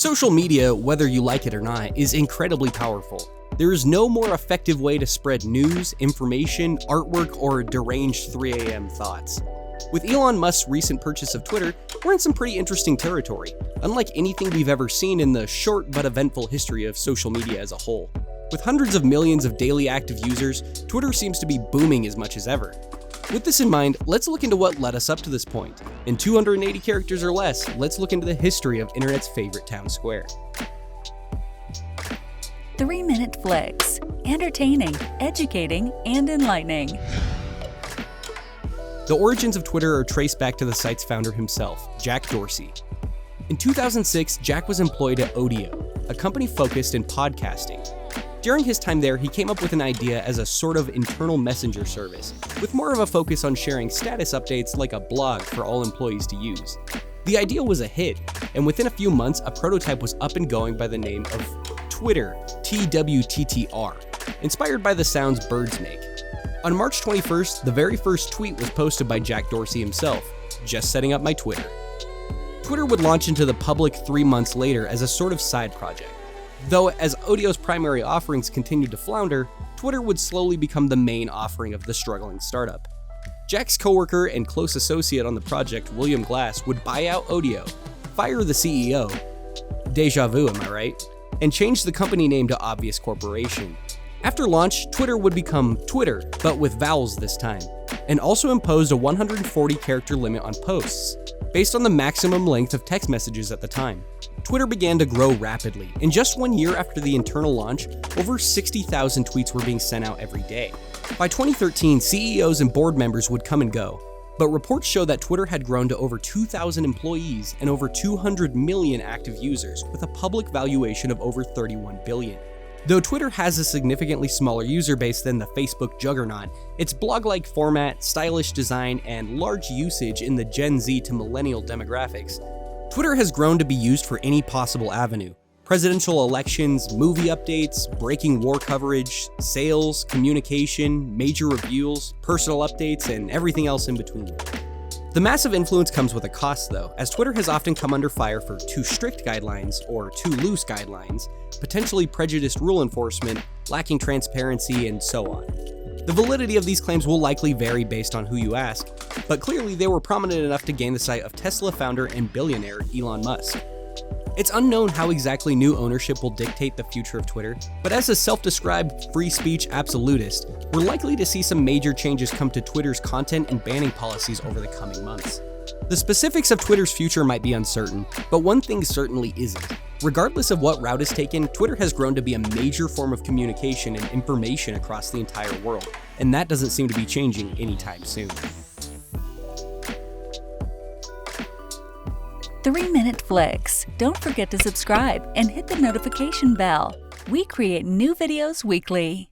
Social media, whether you like it or not, is incredibly powerful. There is no more effective way to spread news, information, artwork, or deranged 3 a.m. thoughts. With Elon Musk's recent purchase of Twitter, we're in some pretty interesting territory, unlike anything we've ever seen in the short but eventful history of social media as a whole. With hundreds of millions of daily active users, Twitter seems to be booming as much as ever. With this in mind, let's look into what led us up to this point. In 280 characters or less, let's look into the history of Internet's favorite town square. 3-minute flicks. Entertaining, educating, and enlightening. The origins of Twitter are traced back to the site's founder himself, Jack Dorsey. In 2006, Jack was employed at Audio, a company focused in podcasting. During his time there, he came up with an idea as a sort of internal messenger service, with more of a focus on sharing status updates like a blog for all employees to use. The idea was a hit, and within a few months, a prototype was up and going by the name of Twitter, TWTTR, inspired by the sounds birds make. On March 21st, the very first tweet was posted by Jack Dorsey himself, "Just setting up my Twitter." Twitter would launch into the public 3 months later as a sort of side project. Though as Audio's primary offerings continued to flounder, Twitter would slowly become the main offering of the struggling startup. Jack's coworker and close associate on the project, William Glass, would buy out Audio, fire the CEO, déjà vu am I right, and change the company name to Obvious Corporation. After launch, Twitter would become Twitter, but with vowels this time, and also imposed a 140-character limit on posts, based on the maximum length of text messages at the time. Twitter began to grow rapidly. In just 1 year after the internal launch, over 60,000 tweets were being sent out every day. By 2013, CEOs and board members would come and go, but reports show that Twitter had grown to over 2,000 employees and over 200 million active users, with a public valuation of over $31 billion. Though Twitter has a significantly smaller user base than the Facebook juggernaut, its blog-like format, stylish design, and large usage in the Gen Z to millennial demographics, Twitter has grown to be used for any possible avenue. Presidential elections, movie updates, breaking war coverage, sales, communication, major reviews, personal updates, and everything else in between. The massive influence comes with a cost though, as Twitter has often come under fire for too strict guidelines or too loose guidelines, potentially prejudiced rule enforcement, lacking transparency, and so on. The validity of these claims will likely vary based on who you ask, but clearly they were prominent enough to gain the sight of Tesla founder and billionaire Elon Musk. It's unknown how exactly new ownership will dictate the future of Twitter, but as a self-described free speech absolutist, we're likely to see some major changes come to Twitter's content and banning policies over the coming months. The specifics of Twitter's future might be uncertain, but one thing certainly isn't. Regardless of what route is taken, Twitter has grown to be a major form of communication and information across the entire world, and that doesn't seem to be changing anytime soon. 3-minute flicks. Don't forget to subscribe and hit the notification bell. We create new videos weekly.